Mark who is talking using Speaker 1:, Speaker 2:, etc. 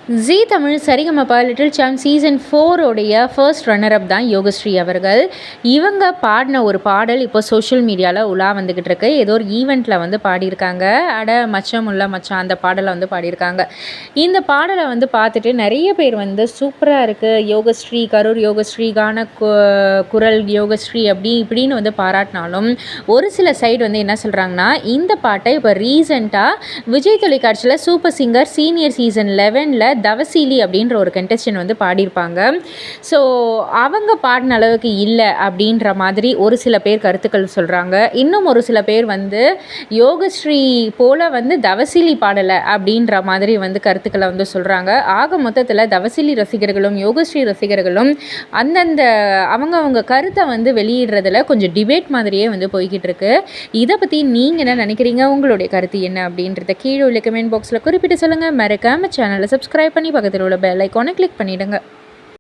Speaker 1: ஜீ Tamil Sarigamapa little champ season 4 உடைய first runner up தான் யோகஸ்ரீ அவர்கள். இவங்க பாடின ஒரு பாடல் இப்போ சோஷியல் மீடியாவில் உலா வந்துக்கிட்டு இருக்கு. ஏதோ ஒரு ஈவெண்ட்டில் வந்து பாடியிருக்காங்க. அட மச்சம் உள்ள மச்சான் அந்த பாடலை வந்து பாடியிருக்காங்க. இந்த பாடலை வந்து பார்த்துட்டு நிறைய பேர் வந்து சூப்பராக இருக்குது, யோகஸ்ரீ கரூர் யோகஸ்ரீகான குரல் யோகஸ்ரீ அப்படி இப்படின்னு வந்து பாராட்டினாலும் ஒரு சில சைடு வந்து என்ன சொல்கிறாங்கன்னா, இந்த பாட்டை இப்போ ரீசெண்டாக விஜய் தொலைக்காட்சியில் super singer senior season 11ல் Thavaseeli அப்படின்ற ஒரு கண்டெஸ்டன்ட் வந்து பாடியிருப்பாங்க. ஸோ அவங்க பாடின அளவுக்கு இல்லை அப்படின்ற மாதிரி ஒரு சில பேர் கருத்துக்கள் சொல்கிறாங்க. இன்னும் ஒரு சில பேர் வந்து யோகஸ்ரீ போல் வந்து தவசீலி பாடலை அப்படின்ற மாதிரி வந்து கருத்துக்களை வந்து சொல்கிறாங்க. ஆக மொத்தத்தில் தவசீலி ரசிகர்களும் யோகஸ்ரீ ரசிகர்களும் அந்தந்த அவங்க கருத்தை வந்து வெளியிடுறதுல கொஞ்சம் டிபேட் மாதிரியே வந்து போய்கிட்டு இருக்கு. இதை பற்றி நீங்கள் என்ன நினைக்கிறீங்க? உங்களுடைய கருத்து என்ன அப்படின்றத கீழே உள்ள கமெண்ட் பாக்ஸில் குறிப்பிட்டு சொல்லுங்கள். மறக்காம சேனலை சப்ஸ்கிரைப் பண்ணி பக்கத்தில் உள்ள பெல் ஐக்கானை கிளிக் பண்ணிவிடுங்க.